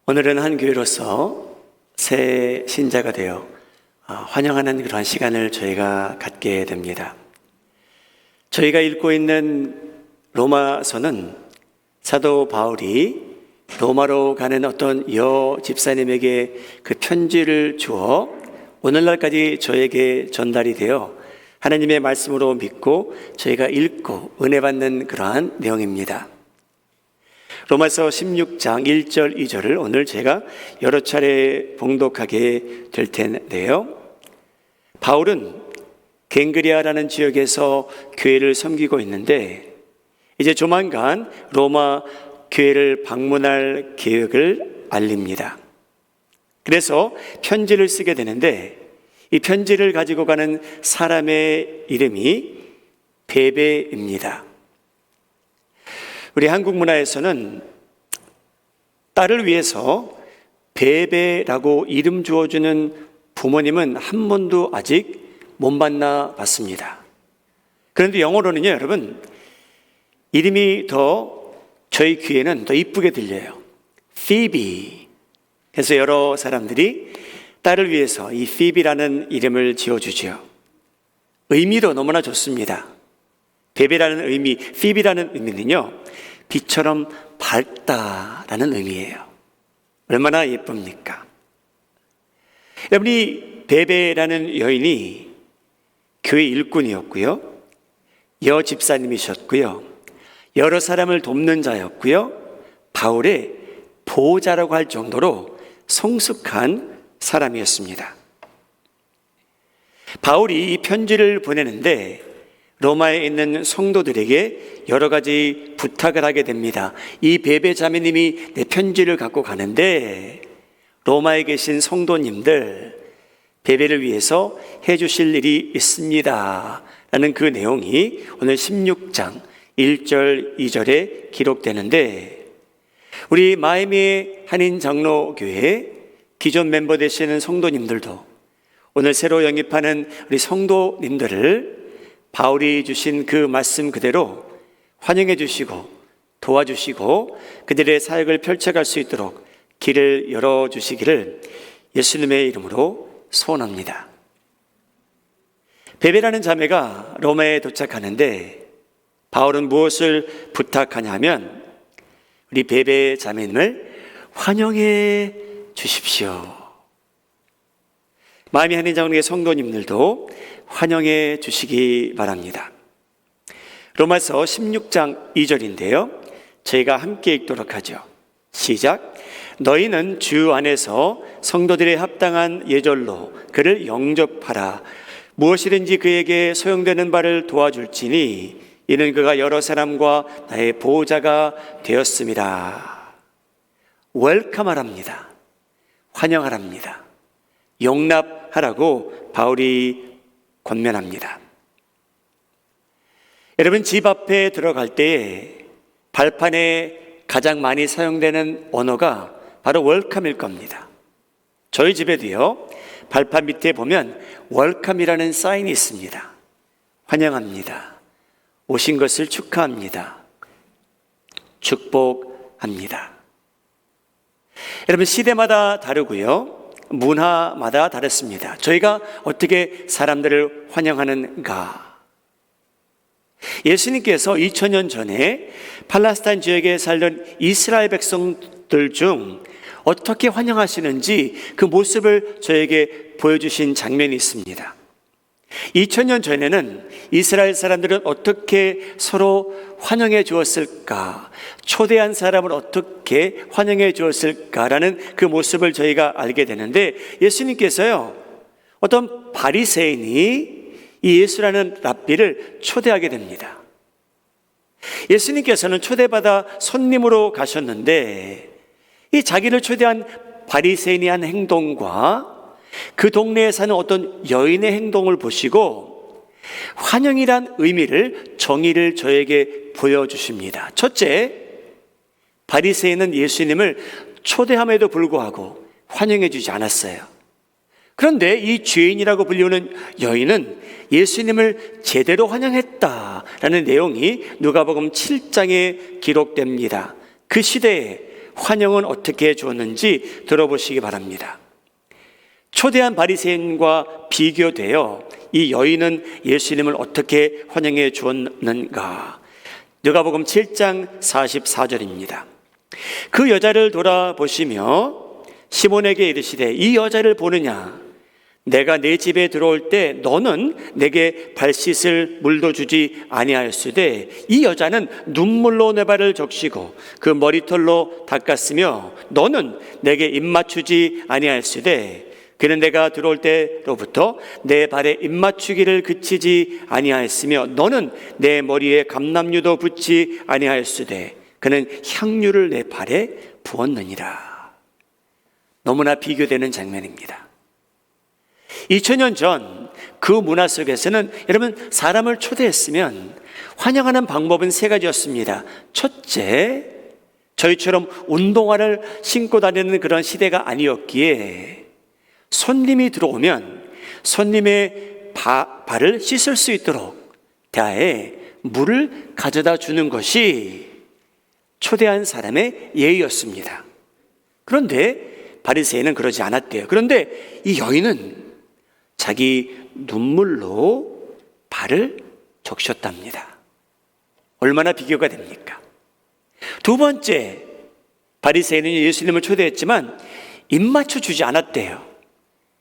오늘은 한 교회로서 새 신자가 되어 환영하는 그러한 시간을 저희가 갖게 됩니다. 저희가 읽고 있는 로마서는 사도 바울이 로마로 가는 어떤 여 집사님에게 그 편지를 주어 오늘날까지 저에게 전달이 되어 하나님의 말씀으로 믿고 저희가 읽고 은혜 받는 그러한 내용입니다. 로마서 16장 1절 2절을 오늘 제가 여러 차례 봉독하게 될 텐데요. 바울은 갱그리아라는 지역에서 교회를 섬기고 있는데 이제 조만간 로마 교회를 방문할 계획을 알립니다. 그래서 편지를 쓰게 되는데 이 편지를 가지고 가는 사람의 이름이 베베입니다. 우리 한국 문화에서는 딸을 위해서 베베라고 이름 주어주는 부모님은 한 번도 아직 못 만나 봤습니다. 그런데 영어로는요, 여러분, 이름이 더 저희 귀에는 더 이쁘게 들려요. Phoebe. 그래서 여러 사람들이 딸을 위해서 이 Phoebe라는 이름을 지어주죠. 의미도 너무나 좋습니다. 베베라는 의미, Phoebe라는 의미는요, 빛처럼 밝다라는 의미예요. 얼마나 예쁩니까? 여러분, 이 베베라는 여인이 교회 일꾼이었고요, 여 집사님이셨고요, 여러 사람을 돕는 자였고요, 바울의 보호자라고 할 정도로 성숙한 사람이었습니다. 바울이 이 편지를 보내는데 로마에 있는 성도들에게 여러 가지 부탁을 하게 됩니다. 이 베베 자매님이 내 편지를 갖고 가는데 로마에 계신 성도님들 베베를 위해서 해주실 일이 있습니다 라는 그 내용이 오늘 16장 1절 2절에 기록되는데 우리 마이애미 한인장로교회 기존 멤버 되시는 성도님들도 오늘 새로 영입하는 우리 성도님들을 바울이 주신 그 말씀 그대로 환영해 주시고 도와주시고 그들의 사역을 펼쳐갈 수 있도록 길을 열어주시기를 예수님의 이름으로 소원합니다. 베베라는 자매가 로마에 도착하는데 바울은 무엇을 부탁하냐면 우리 베베 자매님을 환영해 주십시오. 마음이 한인장로의 성도님들도 환영해 주시기 바랍니다. 로마서 16장 2절인데요. 저희가 함께 읽도록 하죠. 시작. 너희는 주 안에서 성도들의 합당한 예절로 그를 영접하라. 무엇이든지 그에게 소용되는 바를 도와줄지니 이는 그가 여러 사람과 나의 보호자가 되었음이라. 웰컴하랍니다. 환영하랍니다. 용납하라고 바울이 권면합니다. 여러분, 집 앞에 들어갈 때에 발판에 가장 많이 사용되는 언어가 바로 웰컴일 겁니다. 저희 집에도요, 발판 밑에 보면 웰컴이라는 사인이 있습니다. 환영합니다. 오신 것을 축하합니다. 축복합니다. 여러분, 시대마다 다르고요, 문화마다 다릅니다. 저희가 어떻게 사람들을 환영하는가? 예수님께서 2000년 전에 팔레스타인 지역에 살던 이스라엘 백성들 중 어떻게 환영하시는지 그 모습을 저에게 보여주신 장면이 있습니다. 2000년 전에는 이스라엘 사람들은 어떻게 서로 환영해 주었을까? 초대한 사람을 어떻게 환영해 주었을까라는 그 모습을 저희가 알게 되는데 예수님께서요, 어떤 바리새인이 이 예수라는 랍비를 초대하게 됩니다. 예수님께서는 초대받아 손님으로 가셨는데 이 자기를 초대한 바리새인이 한 행동과 그 동네에 사는 어떤 여인의 행동을 보시고 환영이란 의미를, 정의를 저에게 보여주십니다. 첫째, 바리새인은 예수님을 초대함에도 불구하고 환영해 주지 않았어요. 그런데 이 죄인이라고 불리우는 여인은 예수님을 제대로 환영했다라는 내용이 누가복음 7장에 기록됩니다. 그 시대에 환영은 어떻게 주었는지 들어보시기 바랍니다. 초대한 바리새인과 비교되어 이 여인은 예수님을 어떻게 환영해 주었는가? 누가복음 7장 44절입니다. 그 여자를 돌아보시며 시몬에게 이르시되 이 여자를 보느냐? 내가 내 집에 들어올 때 너는 내게 발 씻을 물도 주지 아니하였으되 이 여자는 눈물로 내 발을 적시고 그 머리털로 닦았으며 너는 내게 입 맞추지 아니하였으되 그는 내가 들어올 때로부터 내 발에 입 맞추기를 그치지 아니하였으며 너는 내 머리에 감람유도 붓지 아니하였으되 그는 향유를 내 발에 부었느니라. 너무나 비교되는 장면입니다. 2000년 전 그 문화 속에서는 여러분 사람을 초대했으면 환영하는 방법은 세 가지였습니다. 첫째, 저희처럼 운동화를 신고 다니는 그런 시대가 아니었기에 손님이 들어오면 손님의 발을 씻을 수 있도록 대하에 물을 가져다 주는 것이 초대한 사람의 예의였습니다. 그런데 바리새인은 그러지 않았대요. 그런데 이 여인은 자기 눈물로 발을 적셨답니다. 얼마나 비교가 됩니까? 두 번째, 바리새인은 예수님을 초대했지만 입 맞춰 주지 않았대요.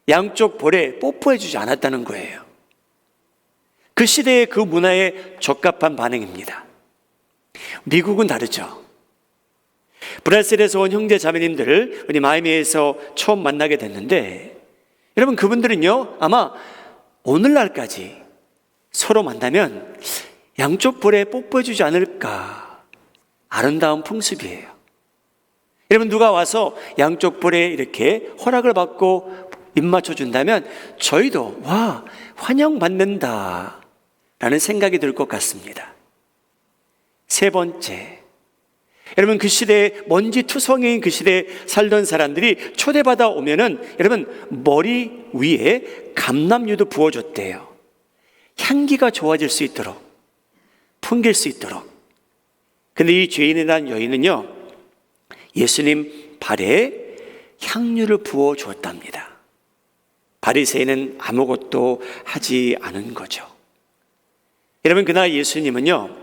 양쪽 볼에 뽀뽀해 주지 않았다는 거예요. 그 시대의 그 문화에 적합한 반응입니다. 미국은 다르죠. 브라질에서 온 형제 자매님들을 우리 마이애미에서 처음 만나게 됐는데 여러분 그분들은요 아마 오늘날까지 서로 만나면 양쪽 볼에 뽀뽀해 주지 않을까 아름다운 풍습이에요. 여러분 누가 와서 양쪽 볼에 이렇게 허락을 받고 입 맞춰 준다면 저희도 와 환영받는다 라는 생각이 들 것 같습니다. 세 번째, 여러분 그 시대에 먼지투성이인 그 시대에 살던 사람들이 초대받아 오면은 여러분 머리 위에 감람유도 부어줬대요. 향기가 좋아질 수 있도록, 풍길 수 있도록. 근데 이 죄인이라는 여인은요 예수님 발에 향유를 부어 주었답니다. 바리새인은 아무것도 하지 않은 거죠. 여러분 그날 예수님은요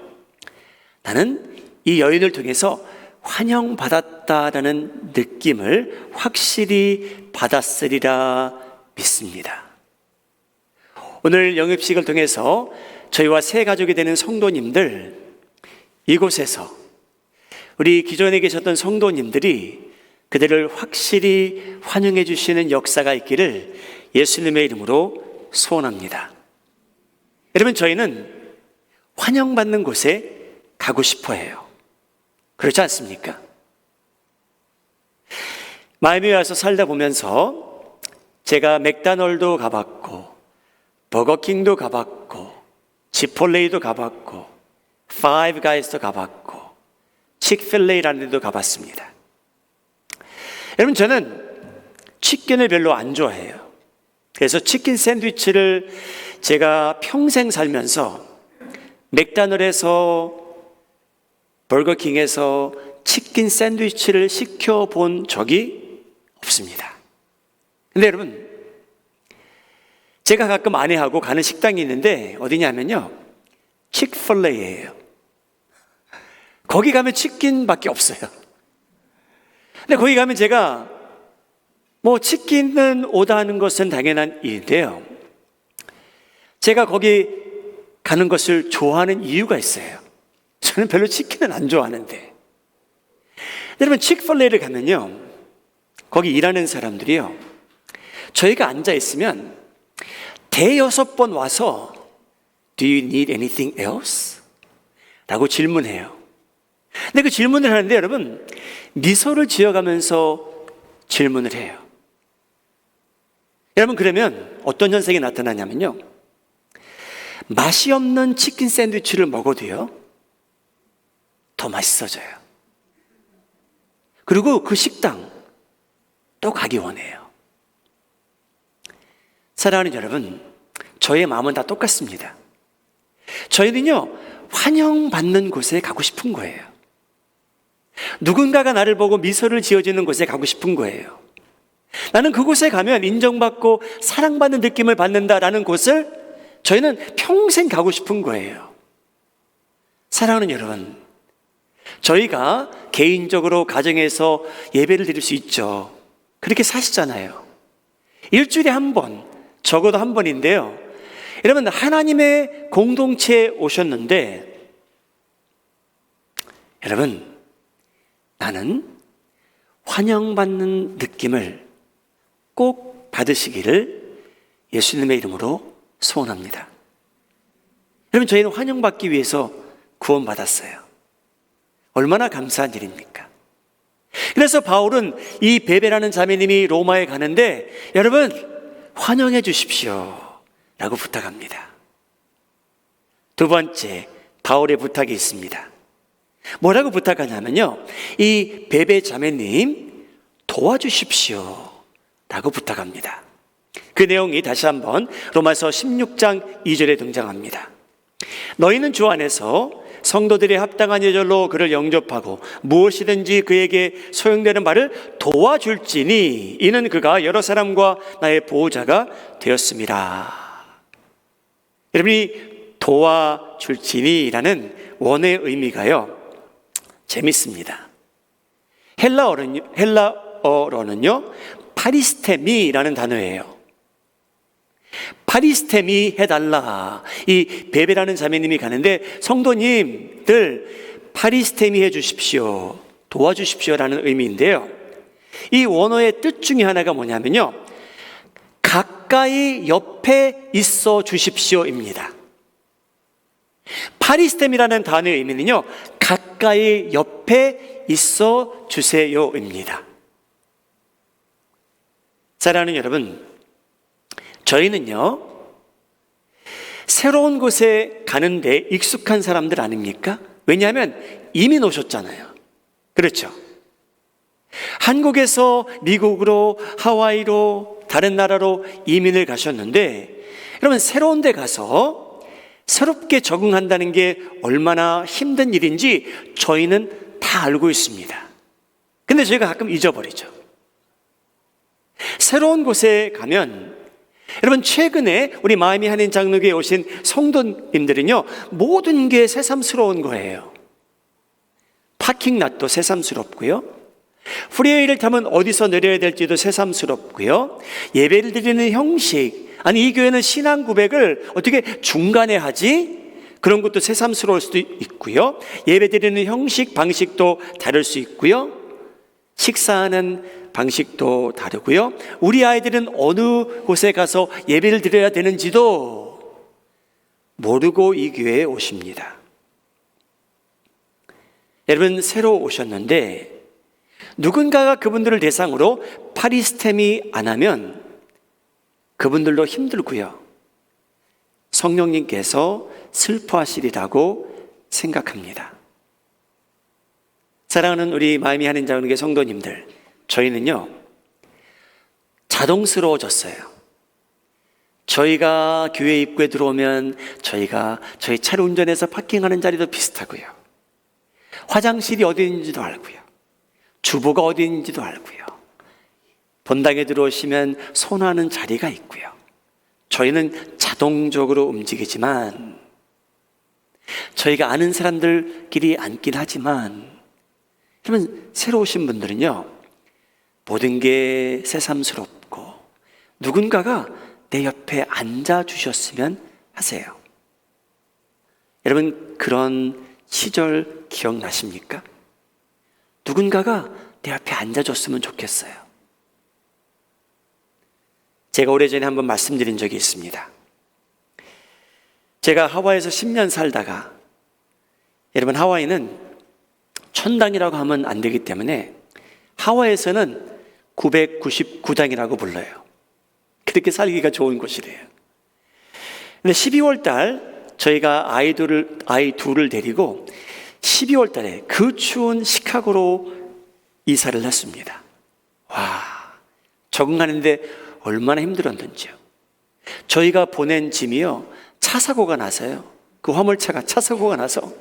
나는 이 여인을 통해서 환영받았다라는 느낌을 확실히 받았으리라 믿습니다. 오늘 영입식을 통해서 저희와 새 가족이 되는 성도님들, 이곳에서 우리 기존에 계셨던 성도님들이 그들을 확실히 환영해 주시는 역사가 있기를 예수님의 이름으로 소원합니다. 여러분 저희는 환영받는 곳에 가고 싶어 해요. 그렇지 않습니까? 마이애미에 와서 살다 보면서 제가 맥도날드도 가봤고 버거킹도 가봤고 치폴레이도 가봤고 파이브 가이스도 가봤고 칙필레이라는 데도 가봤습니다. 여러분 저는 치킨을 별로 안 좋아해요. 그래서 치킨 샌드위치를 제가 평생 살면서 맥도날드에서 버거킹에서 치킨 샌드위치를 시켜본 적이 없습니다. 근데 여러분 제가 가끔 아내하고 가는 식당이 있는데 어디냐면요 칙필레이예요. 거기 가면 치킨밖에 없어요. 근데 거기 가면 제가 치킨은 오다하는 것은 당연한 일인데요 제가 거기 가는 것을 좋아하는 이유가 있어요. 저는 별로 치킨은 안 좋아하는데 여러분 칙필레이를 가면요 거기 일하는 사람들이요 저희가 앉아 있으면 대여섯 번 와서 Do you need anything else? 라고 질문해요. 근데 그 질문을 하는데 여러분 미소를 지어가면서 질문을 해요. 여러분 그러면 어떤 현상이 나타나냐면요 맛이 없는 치킨 샌드위치를 먹어도요 더 맛있어져요. 그리고 그 식당 또 가기 원해요. 사랑하는 여러분 저의 마음은 다 똑같습니다. 저희는요 환영받는 곳에 가고 싶은 거예요. 누군가가 나를 보고 미소를 지어주는 곳에 가고 싶은 거예요. 나는 그곳에 가면 인정받고 사랑받는 느낌을 받는다라는 곳을 저희는 평생 가고 싶은 거예요. 사랑하는 여러분, 저희가 개인적으로 가정에서 예배를 드릴 수 있죠. 그렇게 사시잖아요. 일주일에 한 번, 적어도 한 번인데요. 여러분, 하나님의 공동체에 오셨는데, 여러분, 나는 환영받는 느낌을 꼭 받으시기를 예수님의 이름으로 소원합니다. 여러분, 저희는 환영받기 위해서 구원받았어요. 얼마나 감사한 일입니까? 그래서 바울은 이 베베라는 자매님이 로마에 가는데, 여러분, 환영해 주십시오 라고 부탁합니다. 두 번째, 바울의 부탁이 있습니다. 뭐라고 부탁하냐면요, 이 베베 자매님 도와주십시오 라고 부탁합니다. 그 내용이 다시 한번 로마서 16장 2절에 등장합니다. 너희는 주 안에서 성도들의 합당한 예절로 그를 영접하고 무엇이든지 그에게 소용되는 바를 도와줄지니 이는 그가 여러 사람과 나의 보호자가 되었습니다. 여러분이 도와줄지니라는 원어의 의미가요, 재밌습니다. 헬라어로는요 파리스테미라는 단어예요. 파리스테미 해달라. 이 베베라는 자매님이 가는데, 성도님들 파리스테미 해주십시오, 도와주십시오라는 의미인데요, 이 원어의 뜻 중에 하나가 뭐냐면요, 가까이 옆에 있어 주십시오입니다. 파리스템이라는 단어의 의미는요, 가까이 옆에 있어 주세요입니다. 사랑하는 여러분, 저희는요 새로운 곳에 가는데 익숙한 사람들 아닙니까? 왜냐하면 이민 오셨잖아요. 그렇죠? 한국에서 미국으로, 하와이로, 다른 나라로 이민을 가셨는데, 여러분, 새로운 데 가서 새롭게 적응한다는 게 얼마나 힘든 일인지 저희는 다 알고 있습니다. 근데 저희가 가끔 잊어버리죠. 새로운 곳에 가면, 여러분, 최근에 우리 마이애미 한인 장로교에 오신 성도님들은요 모든 게 새삼스러운 거예요. 파킹랏도 새삼스럽고요, 프리웨이를 타면 어디서 내려야 될지도 새삼스럽고요, 예배를 드리는 형식, 아니 이 교회는 신앙 고백을 어떻게 중간에 하지? 그런 것도 새삼스러울 수도 있고요, 예배 드리는 형식, 방식도 다를 수 있고요, 식사하는 방식도 다르고요, 우리 아이들은 어느 곳에 가서 예배를 드려야 되는지도 모르고 이 교회에 오십니다. 여러분, 새로 오셨는데 누군가가 그분들을 대상으로 파리스템이 안 하면 그분들도 힘들고요, 성령님께서 슬퍼하시리라고 생각합니다. 사랑하는 우리 마이애미 한인 장로교회 성도님들, 저희는요 자동스러워졌어요. 저희가 교회 입구에 들어오면 저희 차를 운전해서 파킹하는 자리도 비슷하고요, 화장실이 어디 있는지도 알고요, 주보가 어디 있는지도 알고요, 본당에 들어오시면 손하는 자리가 있고요. 저희는 자동적으로 움직이지만, 저희가 아는 사람들끼리 앉긴 하지만, 그러면 새로 오신 분들은요 모든 게 새삼스럽고 누군가가 내 옆에 앉아주셨으면 하세요. 여러분, 그런 시절 기억나십니까? 누군가가 내 옆에 앉아줬으면 좋겠어요. 제가 오래전에 한번 말씀드린 적이 있습니다. 제가 하와이에서 10년 살다가, 여러분, 하와이는 천당이라고 하면 안 되기 때문에 하와이에서는 999당이라고 불러요. 그렇게 살기가 좋은 곳이래요. 근데 12월 달 저희가 아이 둘을 데리고 12월 달에 그 추운 시카고로 이사를 했습니다. 와, 적응하는데 얼마나 힘들었는지요. 저희가 보낸 짐이요 차 사고가 나서요. 그 화물차가 차 사고가 나서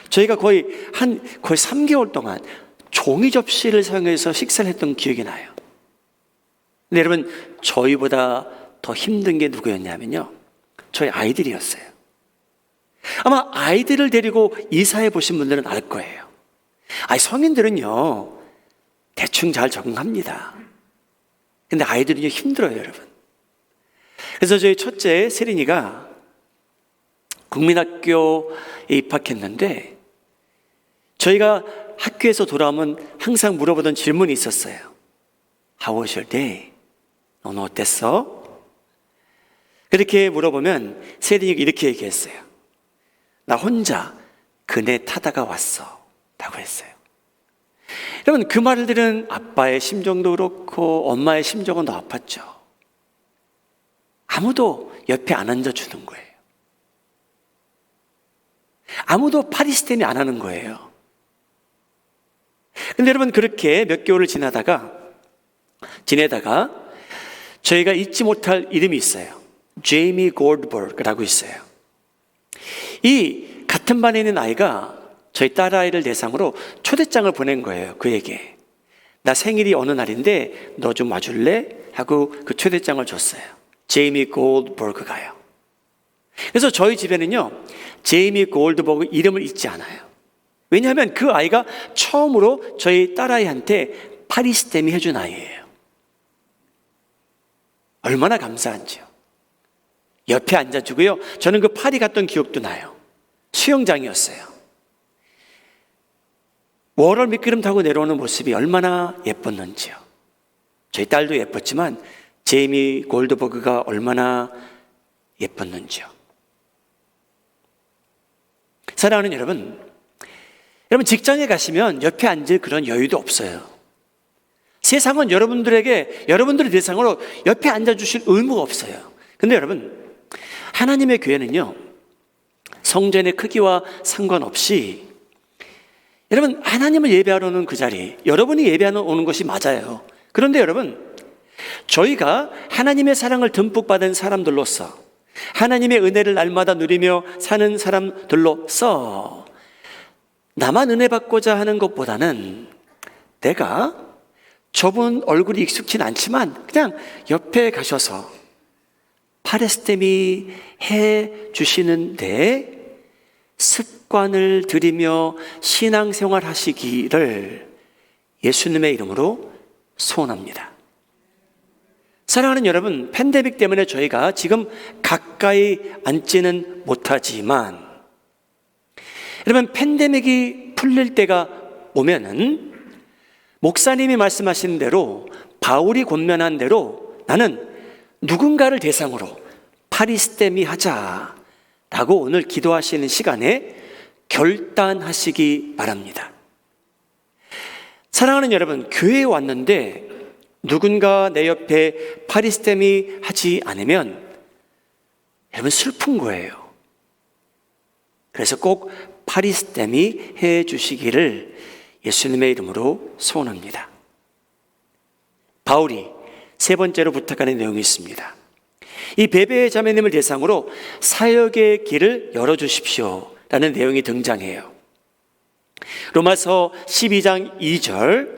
저희가 거의 3개월 동안 종이 접시를 사용해서 식사를 했던 기억이 나요. 근데 여러분, 저희보다 더 힘든 게 누구였냐면요, 저희 아이들이었어요. 아마 아이들을 데리고 이사해 보신 분들은 알 거예요. 성인들은요 대충 잘 적응합니다. 근데 아이들은요 힘들어요, 여러분. 그래서 저희 첫째 세린이가 국민학교에 입학했는데, 저희가 학교에서 돌아오면 항상 물어보던 질문이 있었어요. How was your day? 너는 어땠어? 그렇게 물어보면 세린이가 이렇게 얘기했어요. 나 혼자 그네 타다가 왔어 라고 했어요. 여러분, 그 말을 들은 아빠의 심정도 그렇고 엄마의 심정은 더 아팠죠. 아무도 옆에 안 앉아주는 거예요. 아무도 파리스템이 안 하는 거예요. 근데 여러분, 그렇게 몇 개월을 지내다가 저희가 잊지 못할 이름이 있어요. 제이미 골드버그라고 있어요. 이 같은 반에 있는 아이가 저희 딸아이를 대상으로 초대장을 보낸 거예요. 그에게 나 생일이 어느 날인데 너 좀 와줄래? 하고 그 초대장을 줬어요. 제이미 골드버그가요. 그래서 저희 집에는요 제이미 골드버그 이름을 잊지 않아요. 왜냐하면 그 아이가 처음으로 저희 딸아이한테 파리스템이 해준 아이예요. 얼마나 감사한지요. 옆에 앉아주고요, 저는 그 파리 갔던 기억도 나요. 수영장이었어요. 워럴 미끄럼 타고 내려오는 모습이 얼마나 예뻤는지요. 저희 딸도 예뻤지만 제이미 골드버그가 얼마나 예뻤는지요. 사랑하는 여러분, 직장에 가시면 옆에 앉을 그런 여유도 없어요. 세상은 여러분들의 대상으로 옆에 앉아주실 의무가 없어요. 근데 여러분, 하나님의 교회는요 성전의 크기와 상관없이 여러분, 하나님을 예배하러 오는 그 자리, 여러분이 예배하러 오는 것이 맞아요. 그런데 여러분, 저희가 하나님의 사랑을 듬뿍 받은 사람들로서, 하나님의 은혜를 날마다 누리며 사는 사람들로서 나만 은혜 받고자 하는 것보다는 내가 저분 얼굴이 익숙진 않지만 그냥 옆에 가셔서 파레스템이 해 주시는데 습관을 들이며 신앙생활 하시기를 예수님의 이름으로 소원합니다. 사랑하는 여러분, 팬데믹 때문에 저희가 지금 가까이 앉지는 못하지만, 여러분, 팬데믹이 풀릴 때가 오면은 목사님이 말씀하신 대로, 바울이 권면한 대로 나는 누군가를 대상으로 파리스템이 하자라고 오늘 기도하시는 시간에 결단하시기 바랍니다. 사랑하는 여러분, 교회에 왔는데 누군가 내 옆에 파리스템이 하지 않으면 여러분 슬픈 거예요. 그래서 꼭 파리스템이 해 주시기를 예수님의 이름으로 소원합니다. 바울이 세 번째로 부탁하는 내용이 있습니다. 이 베베 자매님을 대상으로 사역의 길을 열어주십시오 라는 내용이 등장해요. 로마서 12장 2절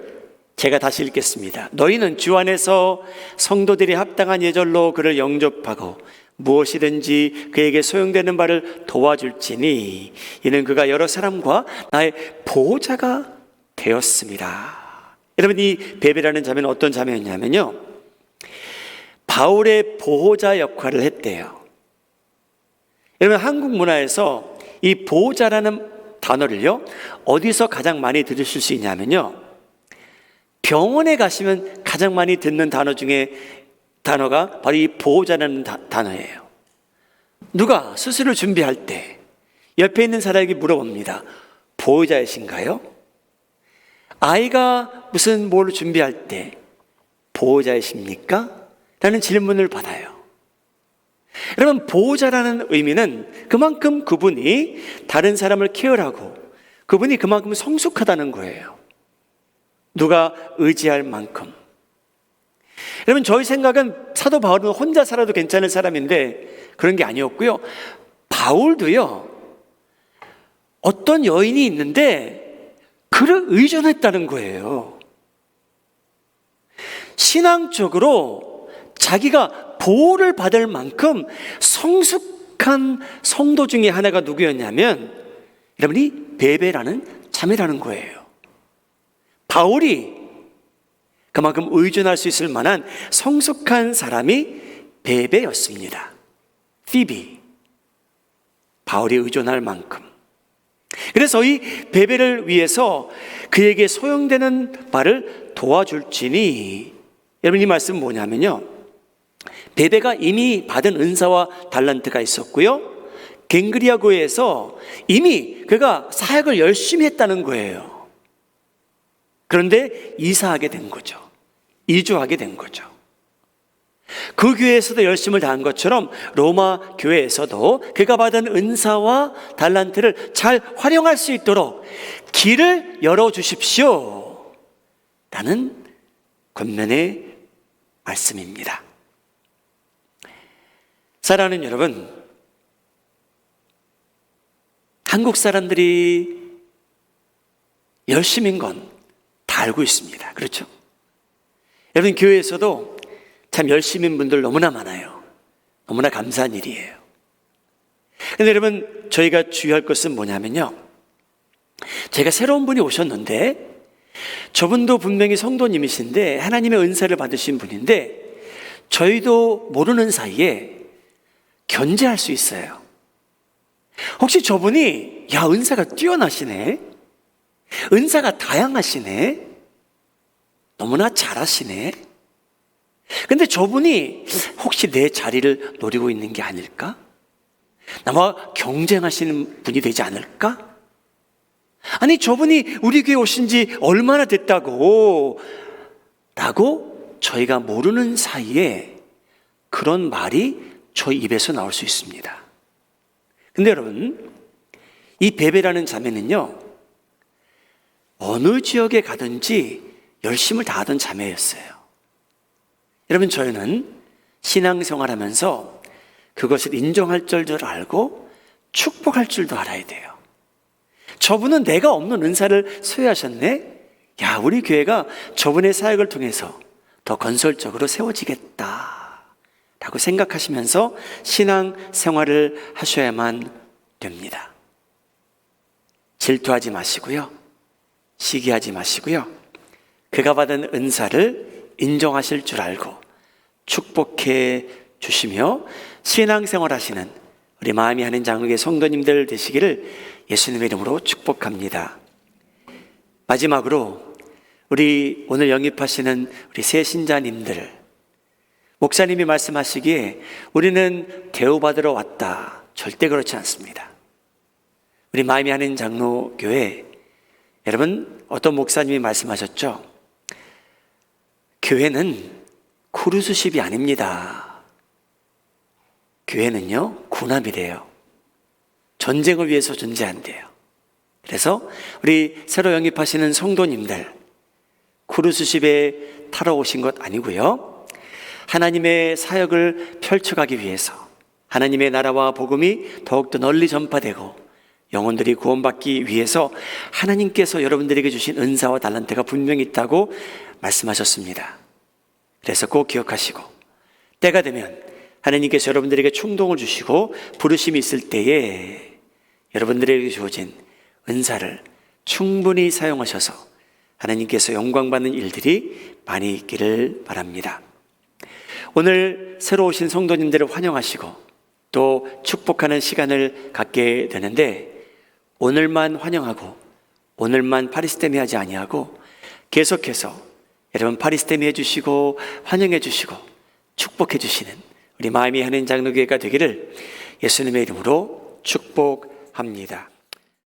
제가 다시 읽겠습니다. 너희는 주 안에서 성도들이 합당한 예절로 그를 영접하고 무엇이든지 그에게 소용되는 바를 도와줄지니 이는 그가 여러 사람과 나의 보호자가 되었습니다. 여러분, 이 베베라는 자매는 어떤 자매였냐면요, 바울의 보호자 역할을 했대요. 여러분, 한국 문화에서 이 보호자라는 단어를요 어디서 가장 많이 들으실 수 있냐면요, 병원에 가시면 가장 많이 듣는 단어 중에 단어가 바로 이 보호자라는 단어예요. 누가 수술을 준비할 때 옆에 있는 사람에게 물어봅니다. 보호자이신가요? 아이가 무슨 뭘 준비할 때 보호자이십니까? 라는 질문을 받아요. 여러분, 보호자라는 의미는 그만큼 그분이 다른 사람을 케어하고 그분이 그만큼 성숙하다는 거예요. 누가 의지할 만큼. 여러분, 저희 생각은 사도 바울은 혼자 살아도 괜찮은 사람인데 그런 게 아니었고요. 바울도요, 어떤 여인이 있는데 그를 의존했다는 거예요. 신앙적으로 자기가 보호를 받을 만큼 성숙한 성도 중에 하나가 누구였냐면 여러분이 베베라는 자매라는 거예요. 바울이 그만큼 의존할 수 있을 만한 성숙한 사람이 베베였습니다. 피비. 바울이 의존할 만큼. 그래서 이 베베를 위해서 그에게 소용되는 바를 도와줄지니, 여러분 이 말씀 뭐냐면요, 베베가 이미 받은 은사와 달란트가 있었고요, 갱그리아 교회에서 이미 그가 사역을 열심히 했다는 거예요. 그런데 이사하게 된 거죠. 이주하게 된 거죠. 그 교회에서도 열심을 다한 것처럼 로마 교회에서도 그가 받은 은사와 달란트를 잘 활용할 수 있도록 길을 열어주십시오 라는 권면의 말씀입니다. 사랑하는 여러분, 한국 사람들이 열심인 건 다 알고 있습니다. 그렇죠? 여러분, 교회에서도 참 열심인 분들 너무나 많아요. 너무나 감사한 일이에요. 그런데 여러분, 저희가 주의할 것은 뭐냐면요, 제가 새로운 분이 오셨는데 저분도 분명히 성도님이신데 하나님의 은사를 받으신 분인데 저희도 모르는 사이에 견제할 수 있어요. 혹시 저분이 야, 은사가 뛰어나시네, 은사가 다양하시네, 너무나 잘하시네, 근데 저분이 혹시 내 자리를 노리고 있는 게 아닐까? 나와 경쟁하시는 분이 되지 않을까? 아니, 저분이 우리 교회 오신 지 얼마나 됐다고 라고 저희가 모르는 사이에 그런 말이 저희 입에서 나올 수 있습니다. 근데 여러분, 이 베베라는 자매는요, 어느 지역에 가든지 열심을 다하던 자매였어요. 여러분, 저희는 신앙생활하면서 그것을 인정할 줄도 알고 축복할 줄도 알아야 돼요. 저분은 내가 없는 은사를 소유하셨네? 야, 우리 교회가 저분의 사역을 통해서 더 건설적으로 세워지겠다 라고 생각하시면서 신앙생활을 하셔야만 됩니다. 질투하지 마시고요, 시기하지 마시고요, 그가 받은 은사를 인정하실 줄 알고 축복해 주시며 신앙생활 하시는 우리 마음이 하는 장로의 성도님들 되시기를 예수님의 이름으로 축복합니다. 마지막으로 우리 오늘 영입하시는 우리 새 신자님들, 목사님이 말씀하시기에 우리는 대우받으러 왔다, 절대 그렇지 않습니다. 우리 마음이 하는 장로교회, 여러분, 어떤 목사님이 말씀하셨죠? 교회는 크루즈십이 아닙니다. 교회는요, 군함이래요. 전쟁을 위해서 존재한대요. 그래서 우리 새로 영입하시는 성도님들, 크루즈십에 타러 오신 것 아니고요, 하나님의 사역을 펼쳐가기 위해서 하나님의 나라와 복음이 더욱더 널리 전파되고 영혼들이 구원받기 위해서 하나님께서 여러분들에게 주신 은사와 달란트가 분명히 있다고 말씀하셨습니다. 그래서 꼭 기억하시고 때가 되면 하나님께서 여러분들에게 충동을 주시고 부르심이 있을 때에 여러분들에게 주어진 은사를 충분히 사용하셔서 하나님께서 영광받는 일들이 많이 있기를 바랍니다. 오늘 새로 오신 성도님들을 환영하시고 또 축복하는 시간을 갖게 되는데, 오늘만 환영하고 오늘만 파리스테미 하지 아니하고 계속해서 여러분 파리스테미 해주시고 환영해 주시고 축복해 주시는 우리 마음이 하는 장로교회가 되기를 예수님의 이름으로 축복합니다.